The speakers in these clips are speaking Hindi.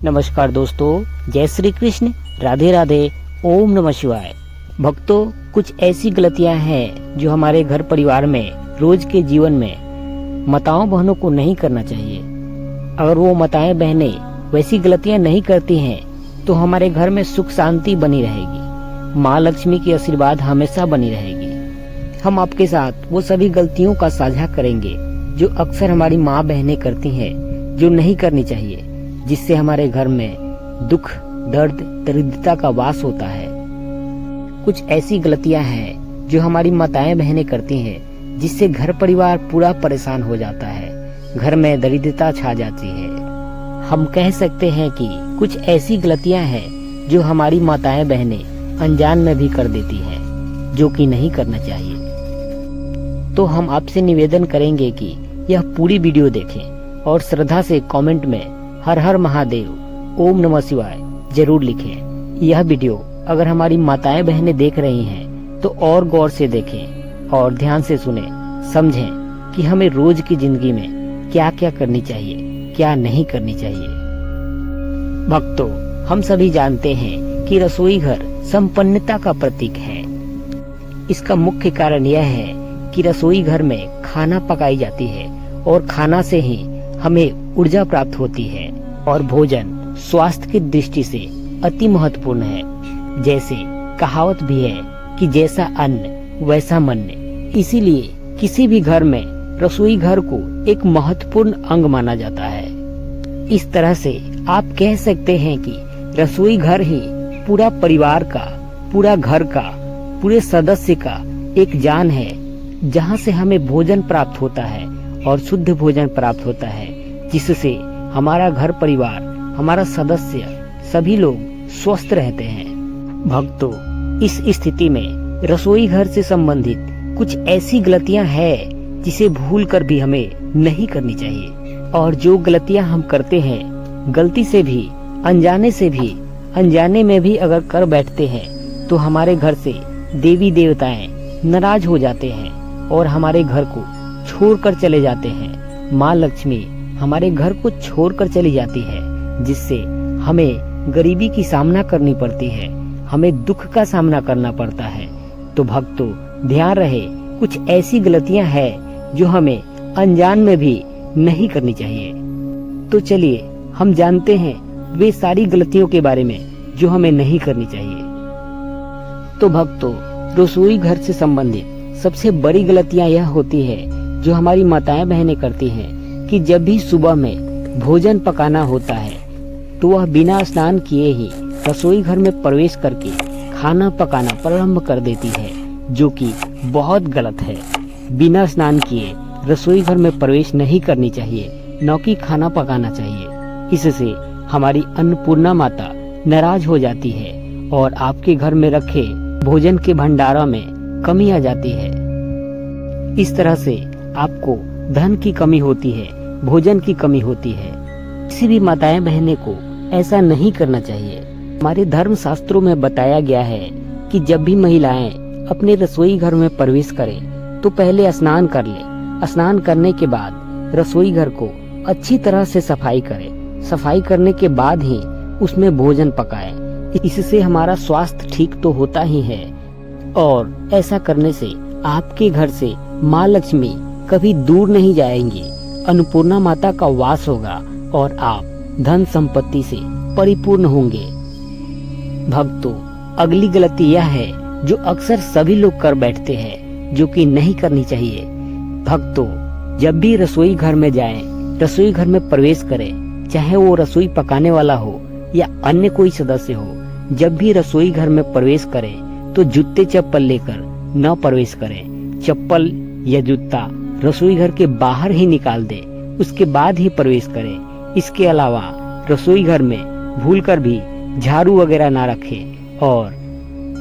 नमस्कार दोस्तों, जय श्री कृष्ण, राधे राधे, ओम नमः शिवाय। भक्तों, कुछ ऐसी गलतियां हैं जो हमारे घर परिवार में रोज के जीवन में माताओं बहनों को नहीं करना चाहिए। अगर वो माताएं बहनें वैसी गलतियां नहीं करती हैं तो हमारे घर में सुख शांति बनी रहेगी, माँ लक्ष्मी की आशीर्वाद हमेशा बनी रहेगी। हम आपके साथ वो सभी गलतियों का साझा करेंगे जो अक्सर हमारी माँ बहनें करती हैं, जो नहीं करनी चाहिए, जिससे हमारे घर में दुख, दर्द, दरिद्रता का वास होता है। कुछ ऐसी गलतियां हैं जो हमारी माताएं बहनें करती हैं, जिससे घर परिवार पूरा परेशान हो जाता है, घर में दरिद्रता छा जाती है। हम कह सकते हैं कि कुछ ऐसी गलतियां हैं जो हमारी माताएं बहनें अनजान में भी कर देती हैं, जो कि नहीं करना चाहिए। तो हम आपसे निवेदन करेंगे कि यह पूरी वीडियो देखें और श्रद्धा से कमेंट में हर हर महादेव, ओम नमः शिवाय जरूर लिखें। यह वीडियो अगर हमारी माताएं बहनें देख रही हैं तो और गौर से देखें और ध्यान से सुने, समझें कि हमें रोज की जिंदगी में क्या क्या करनी चाहिए, क्या नहीं करनी चाहिए। भक्तों, हम सभी जानते हैं कि रसोई घर संपन्नता का प्रतीक है। इसका मुख्य कारण यह है कि रसोई घर में खाना पकाई जाती है और खाना से ही हमें ऊर्जा प्राप्त होती है और भोजन स्वास्थ्य की दृष्टि से अति महत्वपूर्ण है। जैसे कहावत भी है कि जैसा अन्न वैसा मन। इसीलिए किसी भी घर में रसोई घर को एक महत्वपूर्ण अंग माना जाता है। इस तरह से आप कह सकते हैं कि रसोई घर ही पूरा परिवार का, पूरा घर का, पूरे सदस्य का एक जान है, जहाँ से हमें भोजन प्राप्त होता है और शुद्ध भोजन प्राप्त होता है, जिससे हमारा घर परिवार, हमारा सदस्य, सभी लोग स्वस्थ रहते हैं। भक्तों, इस स्थिति में रसोई घर से संबंधित कुछ ऐसी गलतियां हैं जिसे भूलकर भी हमें नहीं करनी चाहिए। और जो गलतियां हम करते हैं, गलती से भी, अनजाने में भी अगर कर बैठते हैं तो हमारे घर से देवी देवताएं नाराज हो जाते हैं और हमारे घर को छोड़कर चले जाते हैं। माँ लक्ष्मी हमारे घर को छोड़कर चली जाती है, जिससे हमें गरीबी की सामना करनी पड़ती है, हमें दुख का सामना करना पड़ता है। तो भक्तों, ध्यान रहे, कुछ ऐसी गलतियां हैं जो हमें अनजान में भी नहीं करनी चाहिए। तो चलिए हम जानते हैं वे सारी गलतियों के बारे में जो हमें नहीं करनी चाहिए। तो भक्तों, रसोई घर से संबंधित सबसे बड़ी गलतियां यह होती है जो हमारी माताएं बहनें करती हैं कि जब भी सुबह में भोजन पकाना होता है तो वह बिना स्नान किए ही रसोई घर में प्रवेश करके खाना पकाना प्रारंभ कर देती है, जो कि बहुत गलत है। बिना स्नान किए रसोई घर में प्रवेश नहीं करनी चाहिए, न कि खाना पकाना चाहिए। इससे हमारी अन्नपूर्णा माता नाराज हो जाती है और आपके घर में रखे भोजन के भंडारा में कमी आ जाती है। इस तरह से आपको धन की कमी होती है, भोजन की कमी होती है। किसी भी माताएं बहनें को ऐसा नहीं करना चाहिए। हमारे धर्म शास्त्रों में बताया गया है कि जब भी महिलाएं अपने रसोई घर में प्रवेश करें तो पहले स्नान कर ले। स्नान करने के बाद रसोई घर को अच्छी तरह से सफाई करें। सफाई करने के बाद ही उसमें भोजन पकाएं। इससे हमारा स्वास्थ्य ठीक तो होता ही है और ऐसा करने से आपके घर से माँ लक्ष्मी कभी दूर नहीं जाएंगी। अन्नपूर्णा माता का वास होगा और आप धन संपत्ति से परिपूर्ण होंगे। भक्तों, अगली गलती यह है जो अक्सर सभी लोग कर बैठते हैं, जो कि नहीं करनी चाहिए। भक्तों, जब भी रसोई घर में जाएं, रसोई घर में प्रवेश करें, चाहे वो रसोई पकाने वाला हो या अन्य कोई सदस्य हो, जब भी रसोई घर में प्रवेश करें तो जूते चप्पल लेकर न प्रवेश करें। चप्पल या जूता रसोई घर के बाहर ही निकाल दे, उसके बाद ही प्रवेश करें। इसके अलावा रसोई घर में भूलकर भी झाड़ू वगैरह ना रखें और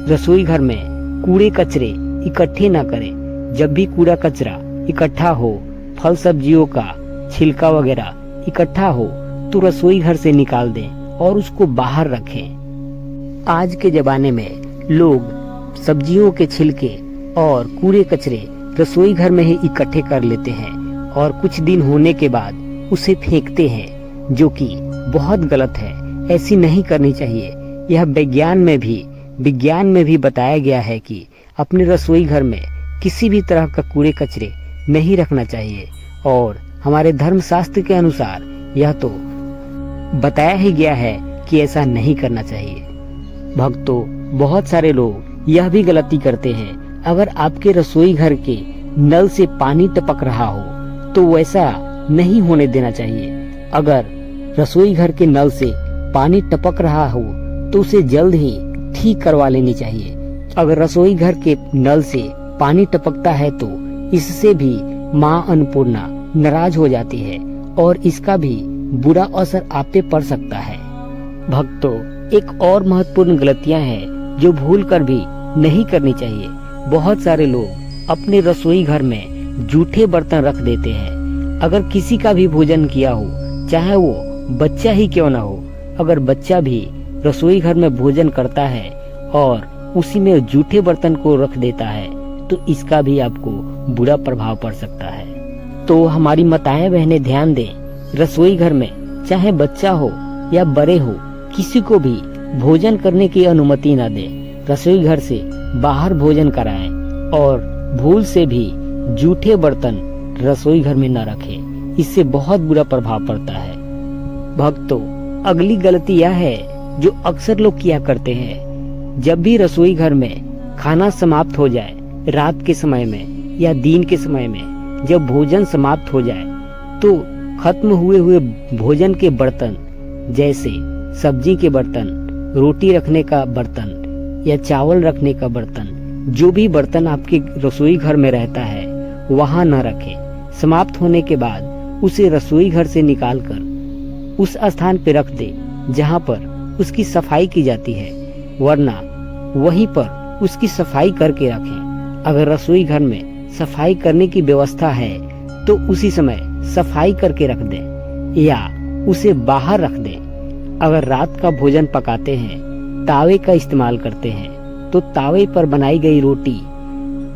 रसोई घर में कूड़े कचरे इकट्ठे ना करें। जब भी कूड़ा कचरा इकट्ठा हो, फल सब्जियों का छिलका वगैरह इकट्ठा हो, तो रसोई घर से निकाल दें और उसको बाहर रखें। आज के जमाने में लोग सब्जियों के छिलके और कूड़े कचरे रसोई घर में ही इकट्ठे कर लेते हैं और कुछ दिन होने के बाद उसे फेंकते हैं, जो कि बहुत गलत है। ऐसी नहीं करनी चाहिए। यह विज्ञान में भी बताया गया है कि अपने रसोई घर में किसी भी तरह का कूड़े कचरे नहीं रखना चाहिए, और हमारे धर्मशास्त्र के अनुसार यह तो बताया ही गया है कि ऐसा नहीं करना चाहिए। भक्तों, बहुत सारे लोग यह भी गलती करते हैं, अगर आपके रसोई घर के नल से पानी टपक रहा हो तो वैसा नहीं होने देना चाहिए। अगर रसोई घर के नल से पानी टपक रहा हो तो उसे जल्द ही ठीक करवा लेनी चाहिए। अगर रसोई घर के नल से पानी टपकता है तो इससे भी माँ अन्नपूर्णा नाराज हो जाती है और इसका भी बुरा असर आप पे पड़ सकता है। भक्तों, एक और महत्वपूर्ण गलतियां हैं जो भूल कर भी नहीं करनी चाहिए। बहुत सारे लोग अपने रसोई घर में जूठे बर्तन रख देते हैं। अगर किसी का भी भोजन किया हो, चाहे वो बच्चा ही क्यों ना हो, अगर बच्चा भी रसोई घर में भोजन करता है और उसी में जूठे बर्तन को रख देता है तो इसका भी आपको बुरा प्रभाव पड़ सकता है। तो हमारी माताएं बहनें ध्यान दें, रसोई घर में चाहे बच्चा हो या बड़े हो, किसी को भी भोजन करने की अनुमति न दें। रसोई घर से बाहर भोजन कराएं और भूल से भी जूठे बर्तन रसोई घर में न रखें, इससे बहुत बुरा प्रभाव पड़ता है। भक्तों, अगली गलती यह है जो अक्सर लोग किया करते हैं। जब भी रसोई घर में खाना समाप्त हो जाए, रात के समय में या दिन के समय में जब भोजन समाप्त हो जाए तो खत्म हुए भोजन के बर्तन, जैसे सब्जी के बर्तन, रोटी रखने का बर्तन या चावल रखने का बर्तन, जो भी बर्तन आपके रसोई घर में रहता है वहां न रखें। समाप्त होने के बाद उसे रसोई घर से निकालकर उस स्थान पे रख दे जहां पर उसकी सफाई की जाती है, वरना वहीं पर उसकी सफाई करके रखें। अगर रसोई घर में सफाई करने की व्यवस्था है तो उसी समय सफाई करके रख दें या उसे बाहर रख दें। अगर रात का भोजन पकाते हैं, तावे का इस्तेमाल करते हैं तो तावे पर बनाई गई रोटी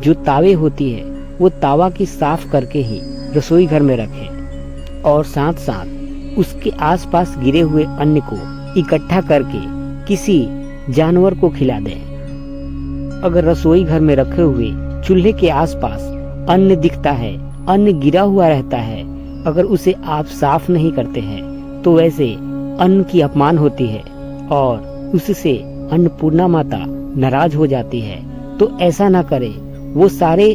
जो तावे होती है वो तावा की साफ करके ही रसोई घर में रखें और साथ साथ उसके आसपास गिरे हुए अन्न को इकट्ठा करके किसी जानवर को खिला दें। अगर रसोई घर में रखे हुए चूल्हे के आसपास अन्न दिखता है, अन्न गिरा हुआ रहता है, अगर उसे आप साफ नहीं करते हैं तो वैसे अन्न की अपमान होती है और उससे अन्नपूर्णा माता नाराज हो जाती है। तो ऐसा ना करें, वो सारे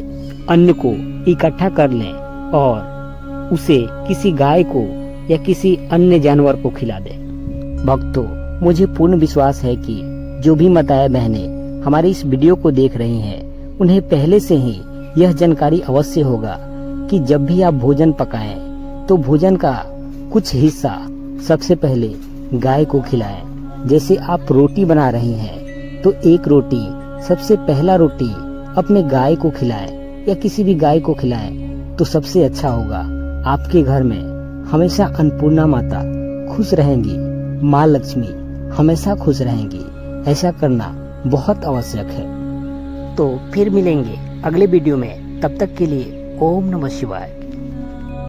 अन्न को इकट्ठा कर लें और उसे किसी गाय को या किसी अन्य जानवर को खिला दें। भक्तों, मुझे पूर्ण विश्वास है कि जो भी माताएं बहनें हमारे इस वीडियो को देख रही हैं, उन्हें पहले से ही यह जानकारी अवश्य होगा कि जब भी आप भोजन पकाएं तो भोजन का कुछ हिस्सा सबसे पहले गाय को खिलाएं। जैसे आप रोटी बना रही हैं तो एक रोटी, सबसे पहला रोटी अपने गाय को खिलाएं या किसी भी गाय को खिलाएं तो सबसे अच्छा होगा। आपके घर में हमेशा अन्नपूर्णा माता खुश रहेंगी, माँ लक्ष्मी हमेशा खुश रहेंगी। ऐसा करना बहुत आवश्यक है। तो फिर मिलेंगे अगले वीडियो में, तब तक के लिए ओम नमः शिवाय।